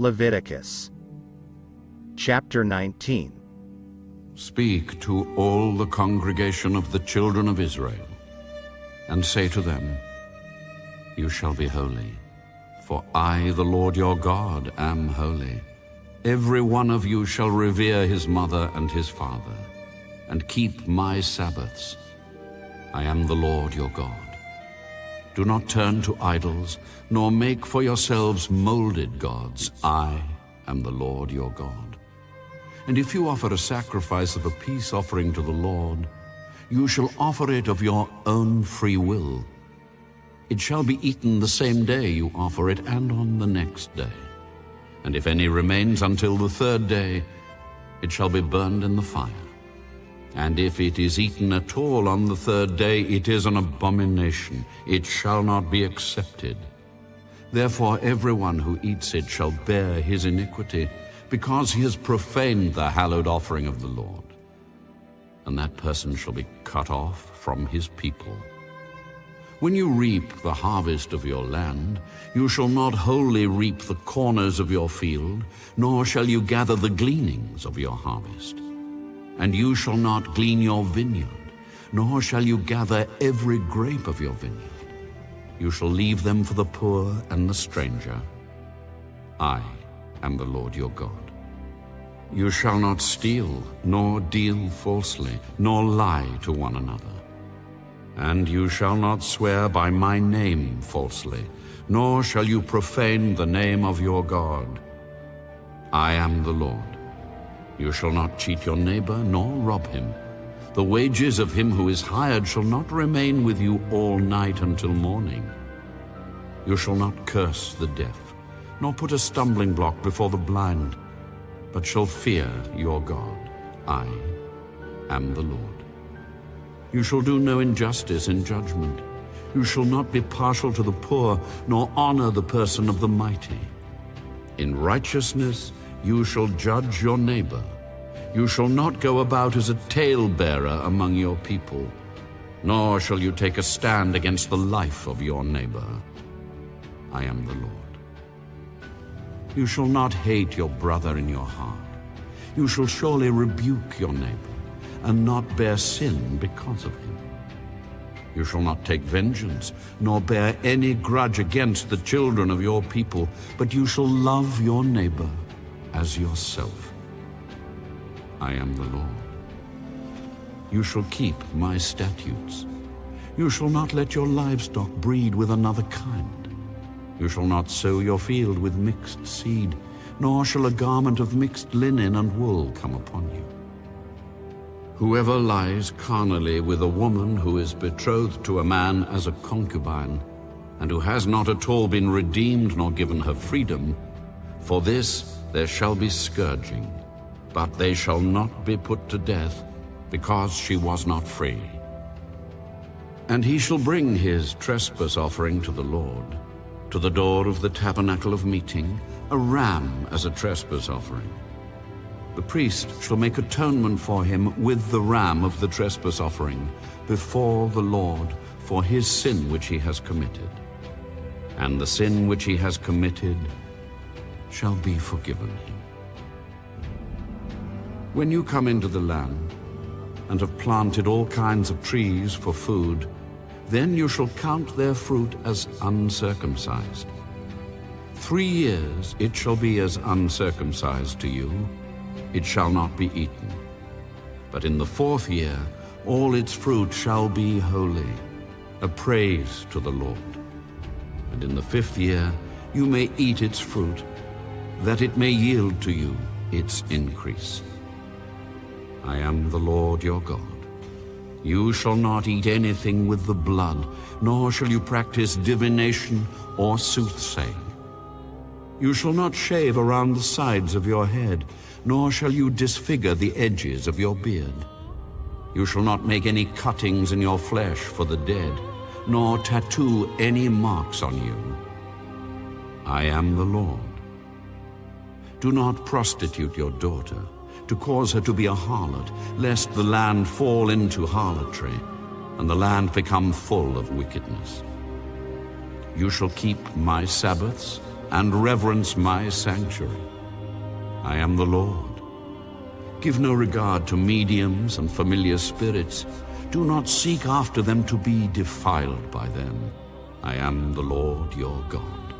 Leviticus chapter 19. Speak to all the congregation of the children of Israel, and say to them, You shall be holy, for I, the Lord your God, am holy. Every one of you shall revere his mother and his father, and keep my Sabbaths. I am the Lord your God. Do not turn to idols, nor make for yourselves molded gods. I am the Lord your God. And if you offer a sacrifice of a peace offering to the Lord, you shall offer it of your own free will. It shall be eaten the same day you offer it, and on the next day. And if any remains until the third day, it shall be burned in the fire. And if it is eaten at all on the third day, it is an abomination. It shall not be accepted. Therefore everyone who eats it shall bear his iniquity, because he has profaned the hallowed offering of the Lord. And that person shall be cut off from his people. When you reap the harvest of your land, you shall not wholly reap the corners of your field, nor shall you gather the gleanings of your harvest. And you shall not glean your vineyard, nor shall you gather every grape of your vineyard. You shall leave them for the poor and the stranger. I am the Lord your God. You shall not steal, nor deal falsely, nor lie to one another. And you shall not swear by my name falsely, nor shall you profane the name of your God. I am the Lord. You shall not cheat your neighbor, nor rob him. The wages of him who is hired shall not remain with you all night until morning. You shall not curse the deaf, nor put a stumbling block before the blind, but shall fear your God. I am the Lord. You shall do no injustice in judgment. You shall not be partial to the poor, nor honor the person of the mighty. In righteousness you shall judge your neighbor. You shall not go about as a talebearer among your people, nor shall you take a stand against the life of your neighbor. I am the Lord. You shall not hate your brother in your heart. You shall surely rebuke your neighbor, and not bear sin because of him. You shall not take vengeance, nor bear any grudge against the children of your people, but you shall love your neighbor as yourself. I am the Lord. You shall keep my statutes. You shall not let your livestock breed with another kind. You shall not sow your field with mixed seed, nor shall a garment of mixed linen and wool come upon you. Whoever lies carnally with a woman who is betrothed to a man as a concubine, and who has not at all been redeemed nor given her freedom, for this there shall be scourging, but they shall not be put to death, because she was not free. And he shall bring his trespass offering to the Lord, to the door of the tabernacle of meeting, a ram as a trespass offering. The priest shall make atonement for him with the ram of the trespass offering before the Lord for his sin which he has committed. And the sin which he has committed shall be forgiven him. When you come into the land and have planted all kinds of trees for food, then you shall count their fruit as uncircumcised. 3 years it shall be as uncircumcised to you. It shall not be eaten. But in the 4th year all its fruit shall be holy, a praise to the Lord. And in the 5th year you may eat its fruit, that it may yield to you its increase. I am the Lord your God. You shall not eat anything with the blood, nor shall you practice divination or soothsaying. You shall not shave around the sides of your head, nor shall you disfigure the edges of your beard. You shall not make any cuttings in your flesh for the dead, nor tattoo any marks on you. I am the Lord. Do not prostitute your daughter, to cause her to be a harlot, lest the land fall into harlotry, and the land become full of wickedness. You shall keep my Sabbaths and reverence my sanctuary. I am the Lord. Give no regard to mediums and familiar spirits. Do not seek after them to be defiled by them. I am the Lord your God.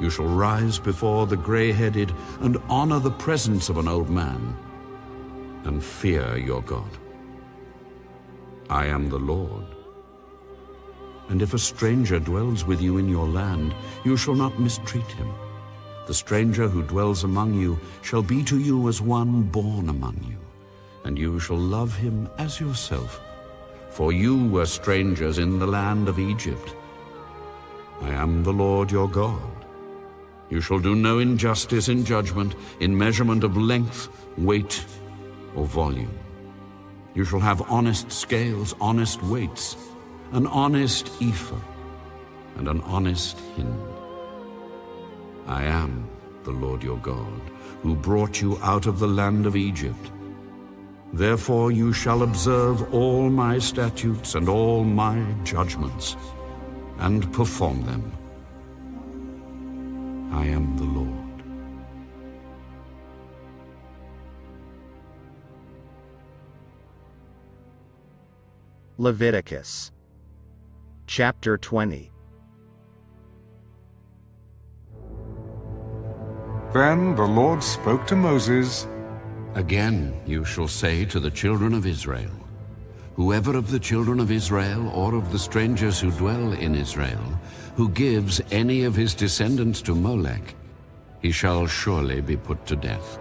You shall rise before the gray-headed and honor the presence of an old man, and fear your God. I am the Lord. And if a stranger dwells with you in your land, you shall not mistreat him. The stranger who dwells among you shall be to you as one born among you, and you shall love him as yourself. For you were strangers in the land of Egypt. I am the Lord your God. You shall do no injustice in judgment, in measurement of length, weight, or volume. You shall have honest scales, honest weights, an honest ephah, and an honest hin. I am the Lord your God, who brought you out of the land of Egypt. Therefore you shall observe all my statutes and all my judgments, and perform them. I am the Lord. Leviticus chapter 20. Then the Lord spoke to Moses. Again you shall say to the children of Israel, whoever of the children of Israel or of the strangers who dwell in Israel, who gives any of his descendants to Molech, he shall surely be put to death.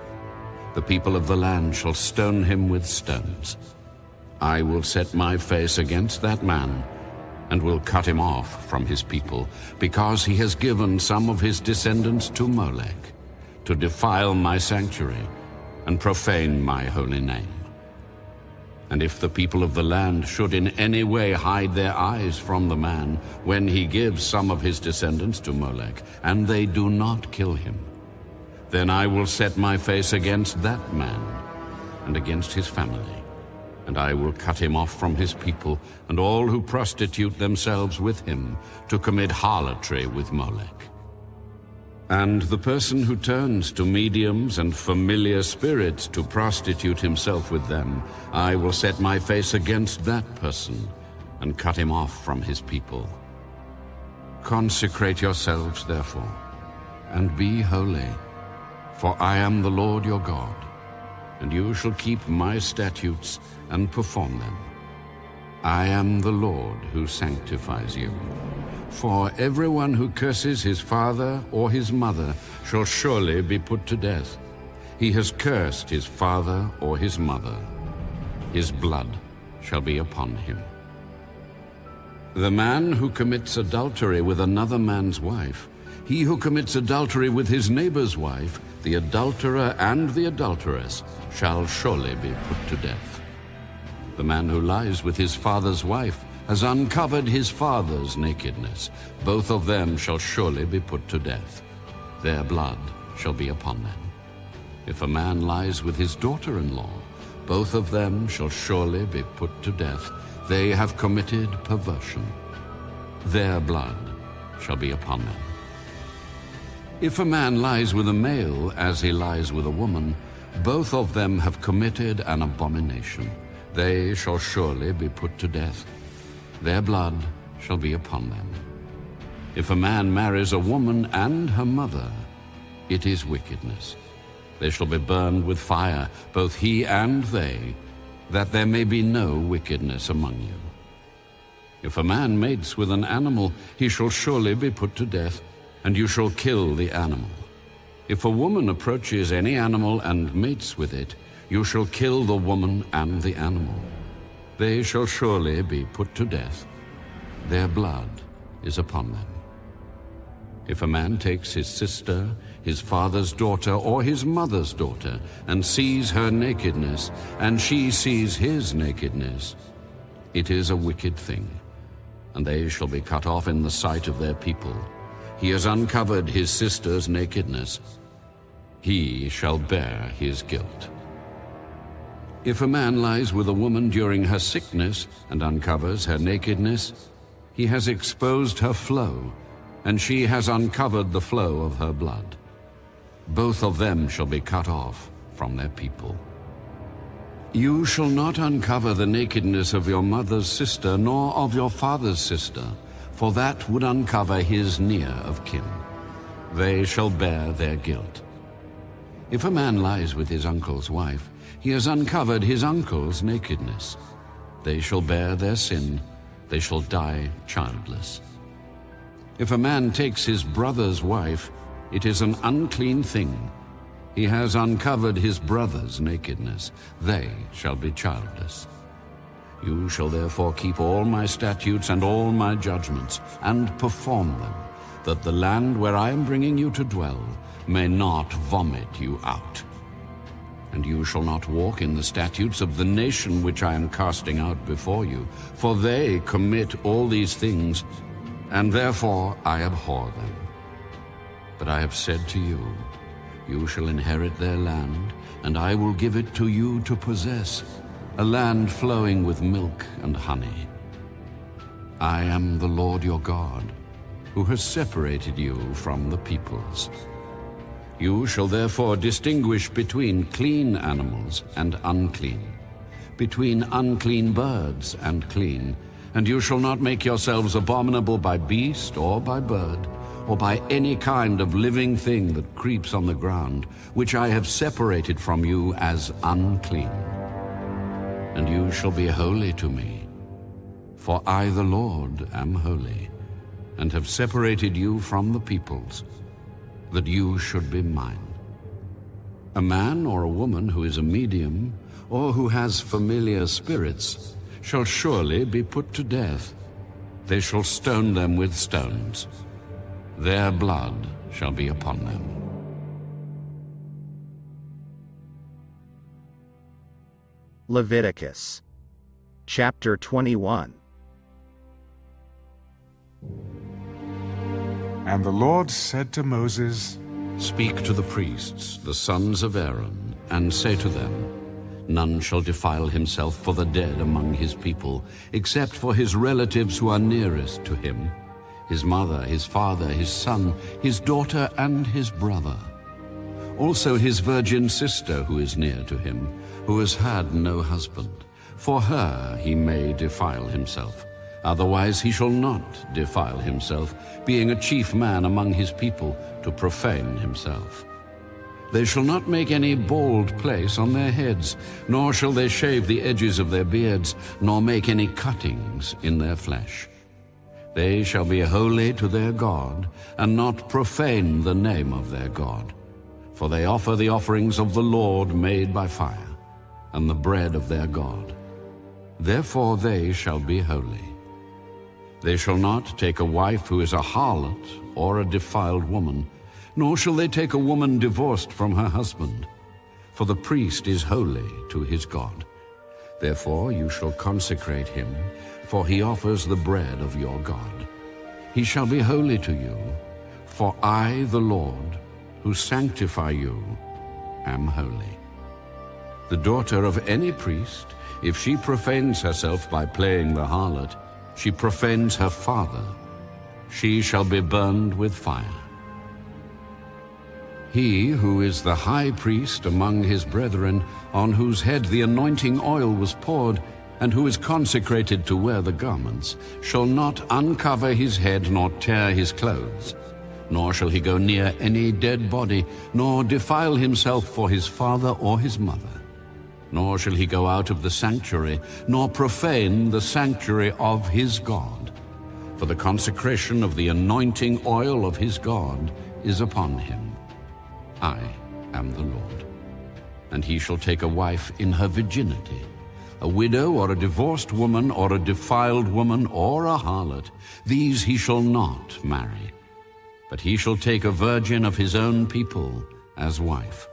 The people of the land shall stone him with stones. I will set my face against that man, and will cut him off from his people, because he has given some of his descendants to Molech, to defile my sanctuary, and profane my holy name. And if the people of the land should in any way hide their eyes from the man, when he gives some of his descendants to Molech, and they do not kill him, then I will set my face against that man, and against his family, and I will cut him off from his people, and all who prostitute themselves with him, to commit harlotry with Molech. And the person who turns to mediums and familiar spirits to prostitute himself with them, I will set my face against that person, and cut him off from his people. Consecrate yourselves, therefore, and be holy, for I am the Lord your God, and you shall keep my statutes and perform them. I am the Lord who sanctifies you. For everyone who curses his father or his mother shall surely be put to death. He has cursed his father or his mother. His blood shall be upon him. The man who commits adultery with another man's wife, he who commits adultery with his neighbor's wife, the adulterer and the adulteress, shall surely be put to death. The man who lies with his father's wife has uncovered his father's nakedness. Both of them shall surely be put to death. Their blood shall be upon them. If a man lies with his daughter-in-law, both of them shall surely be put to death. They have committed perversion. Their blood shall be upon them. If a man lies with a male as he lies with a woman, both of them have committed an abomination. They shall surely be put to death. Their blood shall be upon them. If a man marries a woman and her mother, it is wickedness. They shall be burned with fire, both he and they, that there may be no wickedness among you. If a man mates with an animal, he shall surely be put to death, and you shall kill the animal. If a woman approaches any animal and mates with it, you shall kill the woman and the animal. They shall surely be put to death. Their blood is upon them. If a man takes his sister, his father's daughter, or his mother's daughter, and sees her nakedness, and she sees his nakedness, it is a wicked thing, and they shall be cut off in the sight of their people. He has uncovered his sister's nakedness. He shall bear his guilt. If a man lies with a woman during her sickness and uncovers her nakedness, he has exposed her flow, and she has uncovered the flow of her blood. Both of them shall be cut off from their people. You shall not uncover the nakedness of your mother's sister, nor of your father's sister, for that would uncover his near of kin. They shall bear their guilt. If a man lies with his uncle's wife, he has uncovered his uncle's nakedness. They shall bear their sin, they shall die childless. If a man takes his brother's wife, it is an unclean thing. He has uncovered his brother's nakedness. They shall be childless. You shall therefore keep all my statutes and all my judgments, and perform them, that the land where I am bringing you to dwell may not vomit you out. And you shall not walk in the statutes of the nation which I am casting out before you, for they commit all these things, and therefore I abhor them. But I have said to you, you shall inherit their land, and I will give it to you to possess, a land flowing with milk and honey. I am the Lord your God, who has separated you from the peoples. You shall therefore distinguish between clean animals and unclean, between unclean birds and clean, and you shall not make yourselves abominable by beast or by bird, or by any kind of living thing that creeps on the ground, which I have separated from you as unclean. And you shall be holy to me, for I the Lord am holy, and have separated you from the peoples, that you should be mine. A man or a woman who is a medium, or who has familiar spirits, shall surely be put to death. They shall stone them with stones. Their blood shall be upon them. Leviticus chapter 21. And the Lord said to Moses, Speak to the priests, the sons of Aaron, and say to them, None shall defile himself for the dead among his people, except for his relatives who are nearest to him, his mother, his father, his son, his daughter, and his brother. Also his virgin sister who is near to him, who has had no husband. For her he may defile himself. Otherwise he shall not defile himself, being a chief man among his people, to profane himself. They shall not make any bald place on their heads, nor shall they shave the edges of their beards, nor make any cuttings in their flesh. They shall be holy to their God, and not profane the name of their God. For they offer the offerings of the Lord made by fire, and the bread of their God. Therefore they shall be holy. They shall not take a wife who is a harlot or a defiled woman, nor shall they take a woman divorced from her husband. For the priest is holy to his God. Therefore you shall consecrate him, for he offers the bread of your God. He shall be holy to you, for I, the Lord, who sanctify you, am holy. The daughter of any priest, if she profanes herself by playing the harlot, she profanes her father. She shall be burned with fire. He who is the high priest among his brethren, on whose head the anointing oil was poured, and who is consecrated to wear the garments, shall not uncover his head nor tear his clothes, nor shall he go near any dead body, nor defile himself for his father or his mother. Nor shall he go out of the sanctuary, nor profane the sanctuary of his God. For the consecration of the anointing oil of his God is upon him. I am the Lord. And he shall take a wife in her virginity, a widow or a divorced woman or a defiled woman or a harlot. These he shall not marry, but he shall take a virgin of his own people as wife.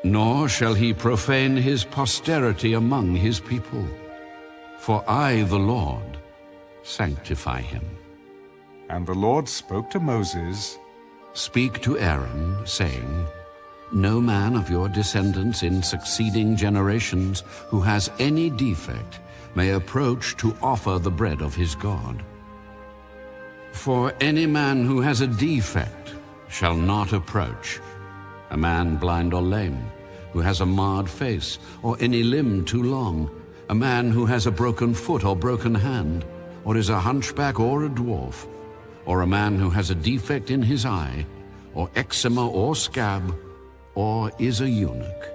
Nor shall he profane his posterity among his people, for I, the Lord, sanctify him. And the Lord spoke to Moses, Speak to Aaron, saying, No man of your descendants in succeeding generations who has any defect may approach to offer the bread of his God. For any man who has a defect shall not approach, a man blind or lame, who has a marred face, or any limb too long, a man who has a broken foot or broken hand, or is a hunchback or a dwarf, or a man who has a defect in his eye, or eczema or scab, or is a eunuch.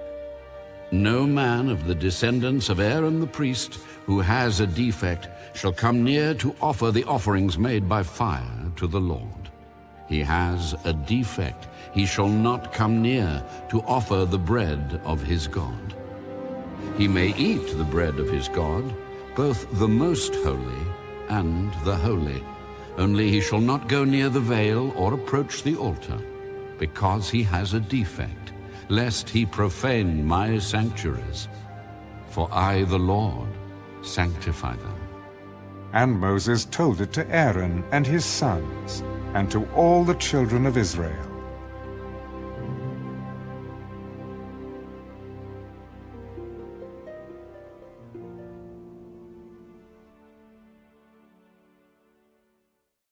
No man of the descendants of Aaron the priest who has a defect shall come near to offer the offerings made by fire to the Lord. He has a defect. He shall not come near to offer the bread of his God. He may eat the bread of his God, both the most holy and the holy. Only he shall not go near the veil or approach the altar, because he has a defect, lest he profane my sanctuaries. For I, the Lord, sanctify them. And Moses told it to Aaron and his sons, and to all the children of Israel.